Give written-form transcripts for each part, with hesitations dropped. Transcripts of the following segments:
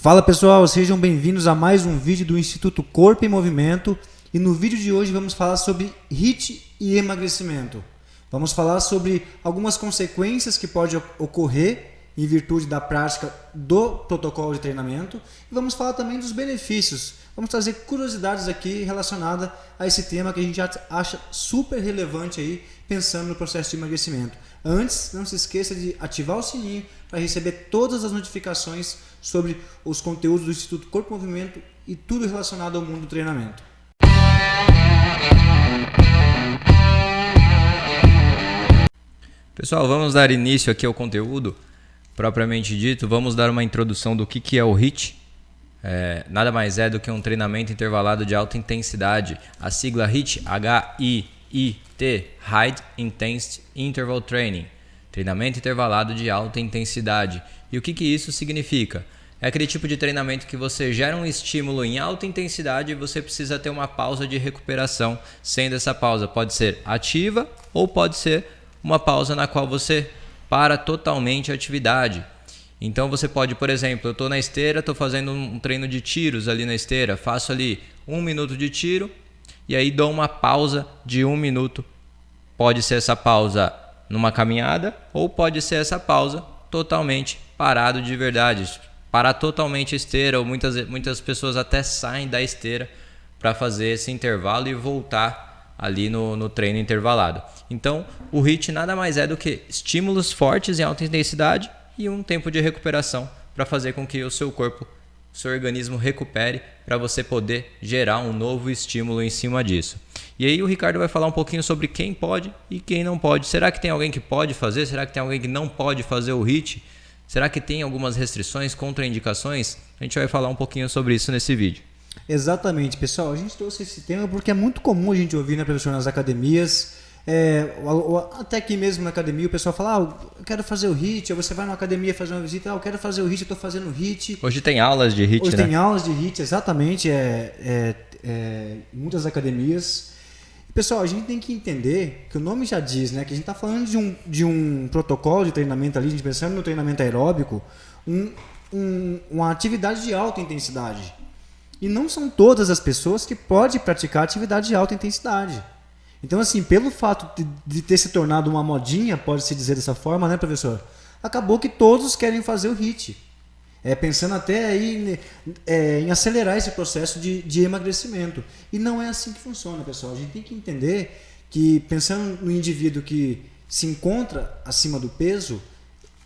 Fala pessoal, sejam bem-vindos a mais um vídeo do Instituto Corpo em Movimento e no vídeo de hoje vamos falar sobre HIIT e emagrecimento. Vamos falar sobre algumas consequências que podem ocorrer em virtude da prática do protocolo de treinamento e vamos falar também dos benefícios. Vamos trazer curiosidades aqui relacionadas a esse tema que a gente já acha super relevante aí pensando no processo de emagrecimento. Antes, não se esqueça de ativar o sininho para receber todas as notificações sobre os conteúdos do Instituto Corpo e Movimento e tudo relacionado ao mundo do treinamento. Pessoal, vamos dar início aqui ao conteúdo propriamente dito. Vamos dar uma introdução do que é o HIIT. Nada mais é do que um treinamento intervalado de alta intensidade. A sigla HIIT, H-I-I-T, High Intensity Interval Training, treinamento intervalado de alta intensidade. E o que isso significa? É aquele tipo de treinamento que você gera um estímulo em alta intensidade e você precisa ter uma pausa de recuperação, sendo essa pausa pode ser ativa ou pode ser uma pausa na qual você para totalmente a atividade. Então você pode, por exemplo, eu estou na esteira, estou fazendo um treino de tiros ali na esteira, faço ali 1 minuto de tiro e aí dou uma pausa de 1 minuto. Pode ser essa pausa numa caminhada ou pode ser essa pausa totalmente parado de verdade. Parar totalmente a esteira, ou muitas pessoas até saem da esteira para fazer esse intervalo e voltar ali no treino intervalado. Então o HIIT nada mais é do que estímulos fortes em alta intensidade e um tempo de recuperação para fazer com que o seu corpo, o seu organismo recupere para você poder gerar um novo estímulo em cima disso. E aí o Ricardo vai falar um pouquinho sobre quem pode e quem não pode. Será que tem alguém que pode fazer? Será que tem alguém que não pode fazer o HIIT? Será que tem algumas restrições, contraindicações? A gente vai falar um pouquinho sobre isso nesse vídeo. Exatamente, pessoal. A gente trouxe esse tema porque é muito comum a gente ouvir, né, professor, nas academias, até aqui mesmo na academia, o pessoal fala, eu quero fazer o HIIT, ou você vai na academia fazer uma visita, eu quero fazer o HIIT, eu estou fazendo o HIIT. Hoje tem aulas de HIIT, Hoje né? tem aulas de HIIT, exatamente, em muitas academias. Pessoal, a gente tem que entender que o nome já diz, né, que a gente está falando de um protocolo de treinamento ali, a gente pensando no treinamento aeróbico, uma atividade de alta intensidade. E não são todas as pessoas que podem praticar atividade de alta intensidade. Então, assim, pelo fato de ter se tornado uma modinha, pode-se dizer dessa forma, né, professor? Acabou que todos querem fazer o HIIT. Pensando até aí em acelerar esse processo de emagrecimento. E não é assim que funciona, pessoal. A gente tem que entender que, pensando no indivíduo que se encontra acima do peso,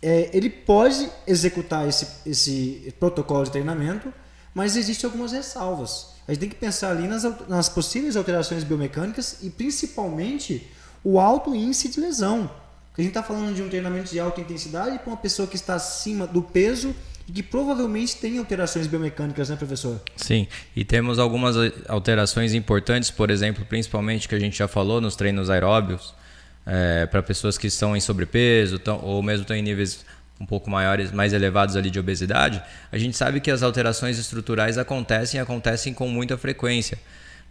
ele pode executar esse protocolo de treinamento, mas existem algumas ressalvas. A gente tem que pensar ali nas possíveis alterações biomecânicas e principalmente o alto índice de lesão. Porque a gente está falando de um treinamento de alta intensidade para uma pessoa que está acima do peso e que provavelmente tem alterações biomecânicas, né, professor? Sim, e temos algumas alterações importantes, por exemplo, principalmente que a gente já falou nos treinos aeróbicos, para pessoas que estão em sobrepeso ou mesmo estão em níveis um pouco maiores, mais elevados ali de obesidade. A gente sabe que as alterações estruturais acontecem com muita frequência.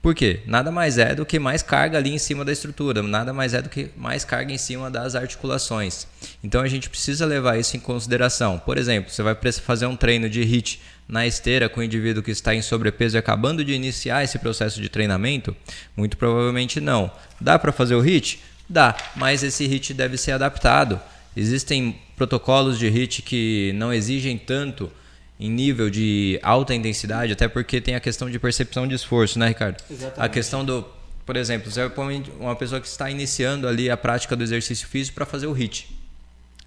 Por quê? Nada mais é do que mais carga ali em cima da estrutura, nada mais é do que mais carga em cima das articulações. Então a gente precisa levar isso em consideração. Por exemplo, você vai fazer um treino de HIIT na esteira com o indivíduo que está em sobrepeso e acabando de iniciar esse processo de treinamento? Muito provavelmente não. Dá para fazer o HIIT? Dá, mas esse HIIT deve ser adaptado. Existem protocolos de HIIT que não exigem tanto em nível de alta intensidade, até porque tem a questão de percepção de esforço, né, Ricardo? Exatamente. A questão por exemplo, você põe uma pessoa que está iniciando ali a prática do exercício físico para fazer o HIIT,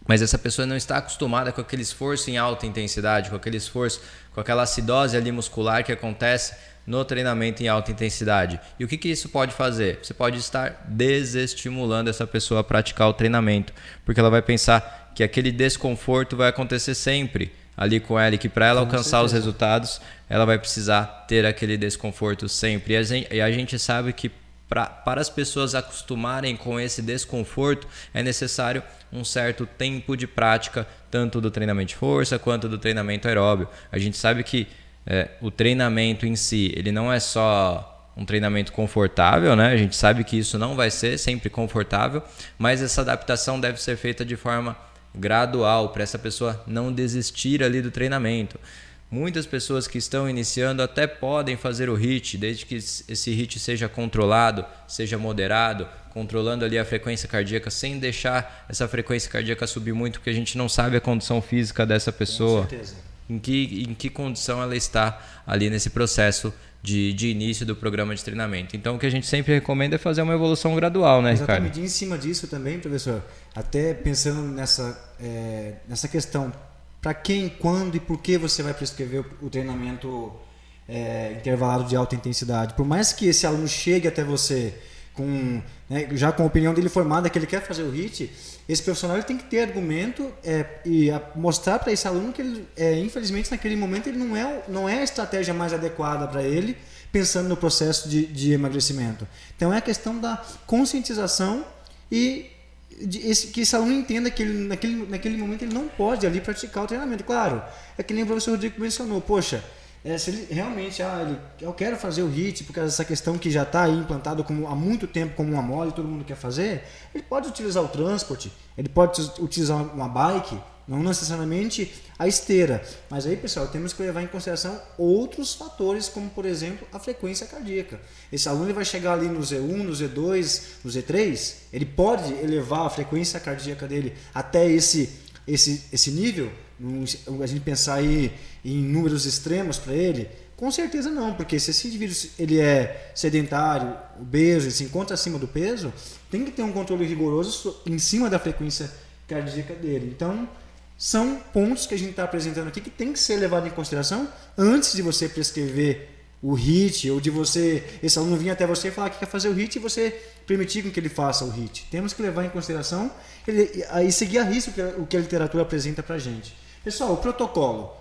mas essa pessoa não está acostumada com aquele esforço em alta intensidade, com aquele esforço, com aquela acidose ali muscular que acontece no treinamento em alta intensidade. E o que isso pode fazer? Você pode estar desestimulando essa pessoa a praticar o treinamento, porque ela vai pensar que aquele desconforto vai acontecer sempre ali com ela, e que para ela alcançar os resultados, ela vai precisar ter aquele desconforto sempre. E a gente sabe que para as pessoas acostumarem com esse desconforto, é necessário um certo tempo de prática, tanto do treinamento de força quanto do treinamento aeróbio. A gente sabe que o treinamento em si, ele não é só um treinamento confortável, né? A gente sabe que isso não vai ser sempre confortável, mas essa adaptação deve ser feita de forma gradual, para essa pessoa não desistir ali do treinamento. Muitas pessoas que estão iniciando até podem fazer o HIIT, desde que esse HIIT seja controlado, seja moderado, controlando ali a frequência cardíaca, sem deixar essa frequência cardíaca subir muito, porque a gente não sabe a condição física dessa pessoa. Com certeza. Em que condição ela está ali nesse processo de início do programa de treinamento. Então, o que a gente sempre recomenda é fazer uma evolução gradual, né, Ricardo? Exatamente. E em cima disso também, professor, até pensando nessa questão, para quem, quando e por que você vai prescrever o treinamento intervalado de alta intensidade? Por mais que esse aluno chegue até você já com a opinião dele formada que ele quer fazer o HIIT, esse profissional ele tem que ter argumento e mostrar para esse aluno que ele, infelizmente naquele momento ele não é a estratégia mais adequada para ele, pensando no processo de emagrecimento. Então é a questão da conscientização e que esse aluno entenda que ele, naquele momento ele não pode ali praticar o treinamento. Claro, é que nem o professor Rodrigo mencionou, poxa, se ele realmente, eu quero fazer o HIIT, porque essa questão que já está aí implantado há muito tempo como uma moda e todo mundo quer fazer, ele pode utilizar o transporte, ele pode utilizar uma bike, não necessariamente a esteira. Mas aí, pessoal, temos que levar em consideração outros fatores, como, por exemplo, a frequência cardíaca. Esse aluno ele vai chegar ali no Z1, no Z2, no Z3, ele pode elevar a frequência cardíaca dele até esse nível? A gente pensar aí em números extremos para ele? Com certeza não, porque se esse indivíduo ele é sedentário, obeso, ele se encontra acima do peso, tem que ter um controle rigoroso em cima da frequência cardíaca dele. Então, são pontos que a gente está apresentando aqui que tem que ser levado em consideração antes de você prescrever o HIIT, ou de esse aluno vir até você e falar que quer fazer o HIIT e você permitir que ele faça o HIIT. Temos que levar em consideração e seguir a risco o que a literatura apresenta para a gente. Pessoal, o protocolo.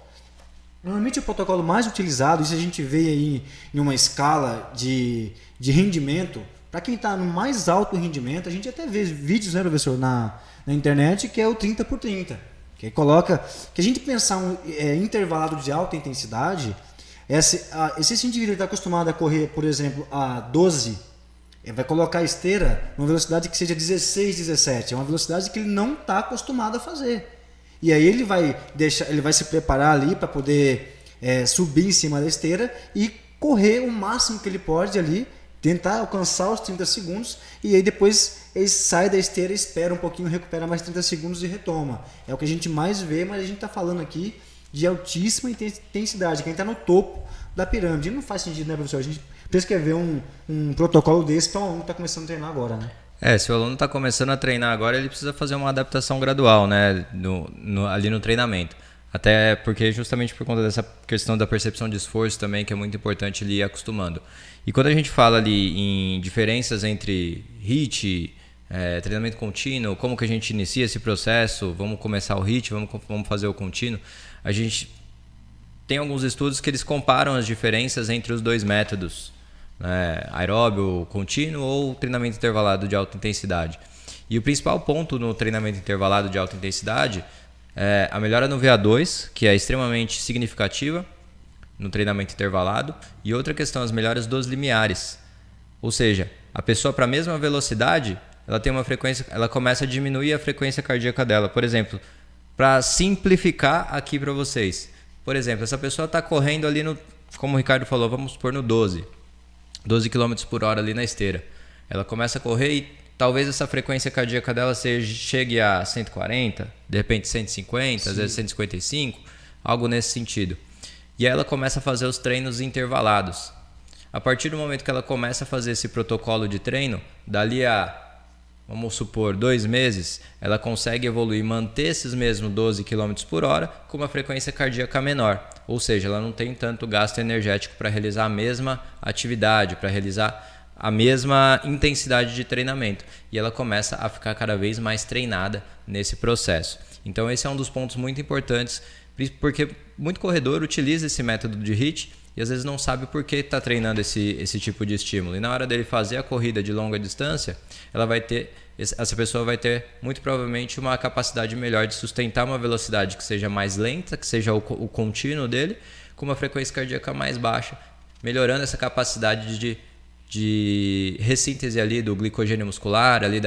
Normalmente o protocolo mais utilizado, isso a gente vê aí em uma escala de rendimento, para quem está no mais alto rendimento, a gente até vê vídeos, né, professor, na internet, que é o 30x30. Que a gente pensar intervalado de alta intensidade, esse indivíduo está acostumado a correr, por exemplo, a 12, vai colocar a esteira numa velocidade que seja 16, 17. É uma velocidade que ele não está acostumado a fazer. E aí ele vai se preparar ali para poder subir em cima da esteira e correr o máximo que ele pode ali, tentar alcançar os 30 segundos, e aí depois ele sai da esteira, espera um pouquinho, recupera mais 30 segundos e retoma. É o que a gente mais vê, mas a gente está falando aqui de altíssima intensidade, quem está no topo da pirâmide. Não faz sentido, né, professor? A gente prescrever um protocolo desse para um aluno que está começando a treinar agora, né? Se o aluno está começando a treinar agora, ele precisa fazer uma adaptação gradual, né, ali no treinamento. Até porque justamente por conta dessa questão da percepção de esforço também, que é muito importante ele ir acostumando. E quando a gente fala ali em diferenças entre HIIT, treinamento contínuo, como que a gente inicia esse processo, vamos começar o HIIT, vamos fazer o contínuo, a gente tem alguns estudos que eles comparam as diferenças entre os dois métodos, aeróbio contínuo ou treinamento intervalado de alta intensidade. E o principal ponto no treinamento intervalado de alta intensidade é a melhora no VO2, que é extremamente significativa no treinamento intervalado, e outra questão, as melhoras dos limiares. Ou seja, a pessoa para a mesma velocidade, ela tem uma frequência, ela começa a diminuir a frequência cardíaca dela. Por exemplo, para simplificar aqui para vocês. Por exemplo, essa pessoa está correndo ali como o Ricardo falou, vamos supor no 12 km por hora ali na esteira. Ela começa a correr e talvez essa frequência cardíaca dela chegue a 140, de repente 150, Sim. Às vezes 155, algo nesse sentido. E aí ela começa a fazer os treinos intervalados. A partir do momento que ela começa a fazer esse protocolo de treino, dali a, vamos supor, 2 meses, ela consegue evoluir, manter esses mesmos 12 km por hora com uma frequência cardíaca menor. Ou seja, ela não tem tanto gasto energético para realizar a mesma atividade, para realizar a mesma intensidade de treinamento. E ela começa a ficar cada vez mais treinada nesse processo. Então esse é um dos pontos muito importantes, porque muito corredor utiliza esse método de HIIT e às vezes não sabe por que está treinando esse tipo de estímulo. E na hora dele fazer a corrida de longa distância, essa pessoa vai ter muito provavelmente uma capacidade melhor de sustentar uma velocidade que seja mais lenta, que seja o contínuo dele, com uma frequência cardíaca mais baixa, melhorando essa capacidade de de ressíntese ali do glicogênio muscular, ali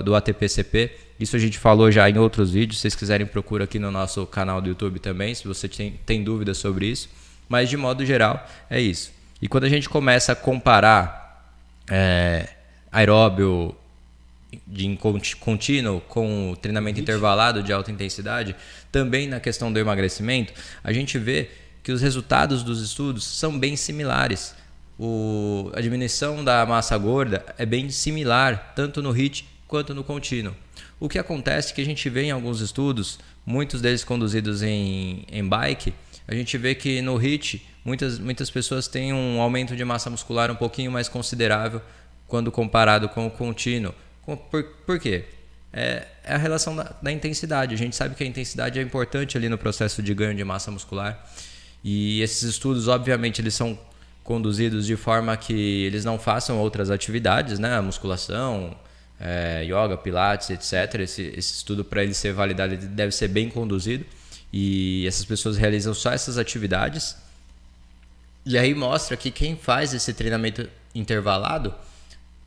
do ATP-CP. Isso a gente falou já em outros vídeos. Se vocês quiserem, procura aqui no nosso canal do YouTube também, se você tem dúvidas sobre isso. Mas, de modo geral, é isso. E quando a gente começa a comparar aeróbio de contínuo com o treinamento intervalado de alta intensidade, também na questão do emagrecimento, a gente vê que os resultados dos estudos são bem similares. A diminuição da massa gorda é bem similar, tanto no HIIT quanto no contínuo. O que acontece é que a gente vê em alguns estudos, muitos deles conduzidos em bike, a gente vê que no HIIT muitas pessoas têm um aumento de massa muscular um pouquinho mais considerável quando comparado com o contínuo. Por quê? É a relação da intensidade. A gente sabe que a intensidade é importante ali no processo de ganho de massa muscular. E esses estudos, obviamente, eles são conduzidos de forma que eles não façam outras atividades, né? Musculação, yoga, pilates, etc. Esse estudo, para ele ser validado, ele deve ser bem conduzido. E essas pessoas realizam só essas atividades. E aí mostra que quem faz esse treinamento intervalado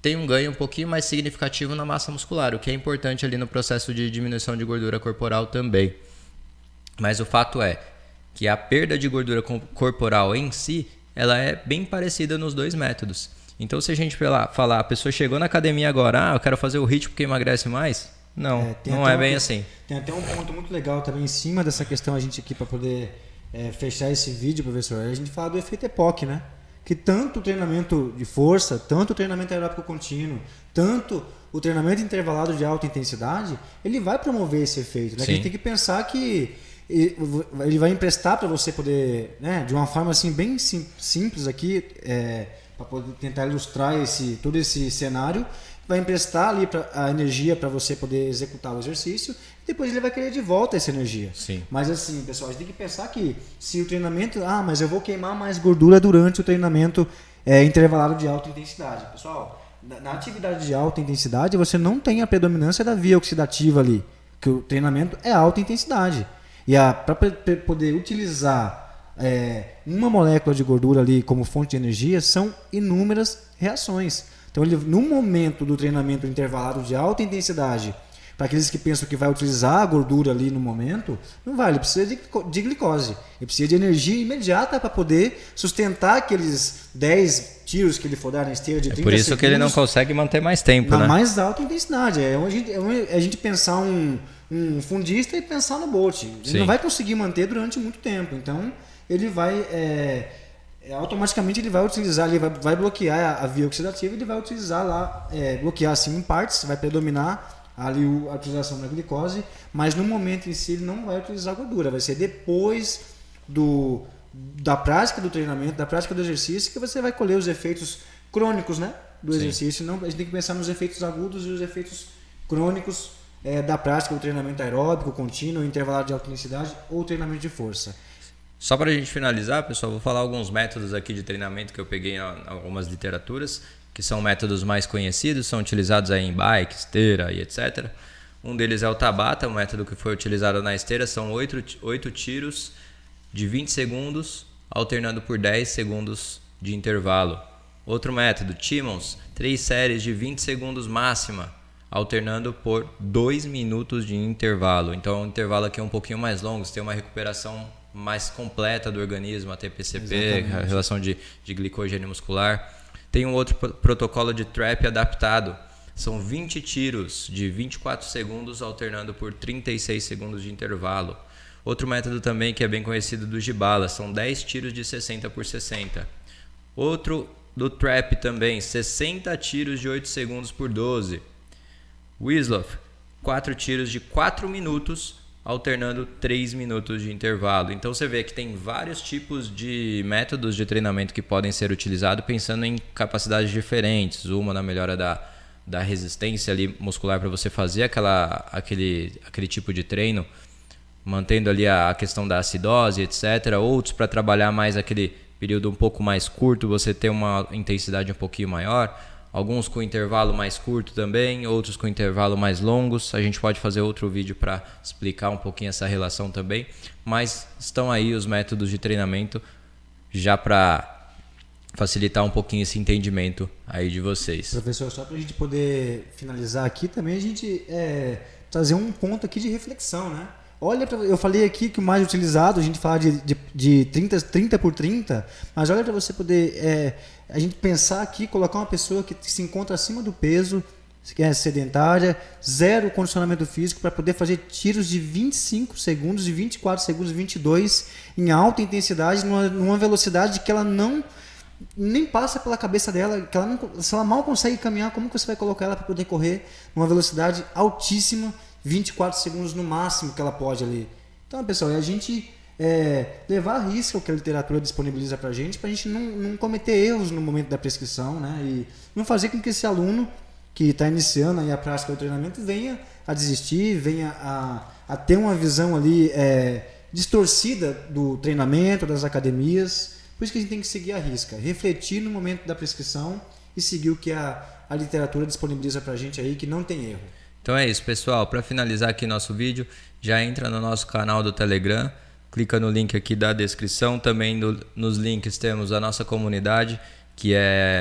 tem um ganho um pouquinho mais significativo na massa muscular, o que é importante ali no processo de diminuição de gordura corporal também. Mas o fato é que a perda de gordura corporal em si, ela é bem parecida nos dois métodos. Então, se a gente falar, a pessoa chegou na academia agora, eu quero fazer o HIIT porque emagrece mais? Não, não é bem assim. Tem até um ponto muito legal também em cima dessa questão, a gente aqui para poder fechar esse vídeo, professor, a gente fala do efeito EPOC, né? Que tanto o treinamento de força, tanto o treinamento aeróbico contínuo, tanto o treinamento intervalado de alta intensidade, ele vai promover esse efeito, né? A gente tem que pensar que ele vai emprestar para você poder, né, de uma forma assim bem simples aqui, para poder tentar ilustrar todo esse cenário, vai emprestar ali a energia para você poder executar o exercício, e depois ele vai querer de volta essa energia. Sim. Mas assim, pessoal, a gente tem que pensar que se o treinamento, mas eu vou queimar mais gordura durante o treinamento intervalado de alta intensidade. Pessoal, na atividade de alta intensidade, você não tem a predominância da via oxidativa ali, que o treinamento é alta intensidade. E para poder utilizar uma molécula de gordura ali como fonte de energia, são inúmeras reações. Então, no momento do treinamento intervalado de alta intensidade, para aqueles que pensam que vai utilizar a gordura ali no momento, não vai, ele precisa de glicose, ele precisa de energia imediata para poder sustentar aqueles 10 tiros que ele for dar na esteira de 30 segundos. Por isso segundos, que ele não consegue manter mais tempo, na né? mais alta intensidade. A gente pensar um fundista e pensar no Bolt. Ele não vai conseguir manter durante muito tempo. Então, ele vai... automaticamente ele vai utilizar, ele vai bloquear a via oxidativa, ele vai utilizar lá, bloquear assim em partes, vai predominar ali a utilização da glicose, mas no momento em si ele não vai utilizar a gordura, vai ser depois da prática do treinamento, da prática do exercício, que você vai colher os efeitos crônicos, né, do exercício. Não, a gente tem que pensar nos efeitos agudos e os efeitos crônicos da prática do treinamento aeróbico, contínuo, intervalado de alta intensidade ou treinamento de força. Só para a gente finalizar, pessoal, vou falar alguns métodos aqui de treinamento que eu peguei em algumas literaturas, que são métodos mais conhecidos, são utilizados aí em bike, esteira e etc. Um deles é o Tabata, um método que foi utilizado na esteira, são 8 tiros de 20 segundos, alternando por 10 segundos de intervalo. Outro método, Timmons, 3 séries de 20 segundos máxima, alternando por 2 minutos de intervalo. Então o intervalo aqui é um pouquinho mais longo, você tem uma recuperação mais completa do organismo, ATP-CP, a relação de glicogênio muscular. Tem um outro protocolo de trap adaptado. São 20 tiros de 24 segundos, alternando por 36 segundos de intervalo. Outro método também que é bem conhecido do Gibala, são 10 tiros de 60 por 60. Outro do trap também, 60 tiros de 8 segundos por 12. Wiesloff, 4 tiros de 4 minutos, alternando 3 minutos de intervalo. Então você vê que tem vários tipos de métodos de treinamento que podem ser utilizados pensando em capacidades diferentes. Uma na melhora da resistência ali muscular para você fazer aquele tipo de treino, mantendo ali a questão da acidose, etc. Outros para trabalhar mais aquele período um pouco mais curto, você ter uma intensidade um pouquinho maior. Alguns com intervalo mais curto também, outros com intervalo mais longos. A gente pode fazer outro vídeo para explicar um pouquinho essa relação também. Mas estão aí os métodos de treinamento já para facilitar um pouquinho esse entendimento aí de vocês. Professor, só para a gente poder finalizar aqui também, a gente trazer um ponto aqui de reflexão, né? Olha, eu falei aqui que o mais utilizado, a gente fala de 30 por 30, mas olha para você poder, a gente pensar aqui, colocar uma pessoa que se encontra acima do peso, que é sedentária, zero condicionamento físico, para poder fazer tiros de 25 segundos, de 24 segundos, 22, em alta intensidade, numa velocidade que ela não nem passa pela cabeça dela, que ela não, se ela mal consegue caminhar, como que você vai colocar ela para poder correr numa velocidade altíssima, 24 segundos no máximo que ela pode ali. Então, pessoal, é a gente levar a risco o que a literatura disponibiliza para a gente não cometer erros no momento da prescrição, né? E não fazer com que esse aluno que está iniciando aí a prática do treinamento venha a desistir, venha a ter uma visão ali distorcida do treinamento, das academias. Por isso que a gente tem que seguir a risca, refletir no momento da prescrição e seguir o que a literatura disponibiliza para a gente aí, que não tem erro. Então é isso, pessoal. Para finalizar aqui nosso vídeo, já entra no nosso canal do Telegram, clica no link aqui da descrição. Também nos links temos a nossa comunidade, que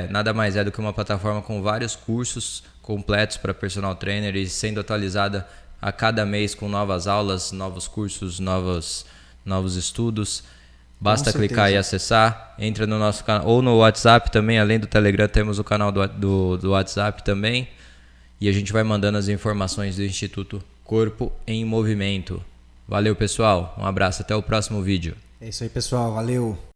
nada mais é do que uma plataforma com vários cursos completos para personal trainer e sendo atualizada a cada mês com novas aulas, novos cursos, novos estudos. Basta clicar e acessar. Entra no nosso canal ou no WhatsApp também. Além do Telegram, temos o canal do WhatsApp também. E a gente vai mandando as informações do Instituto Corpo em Movimento. Valeu, pessoal. Um abraço. Até o próximo vídeo. É isso aí, pessoal. Valeu.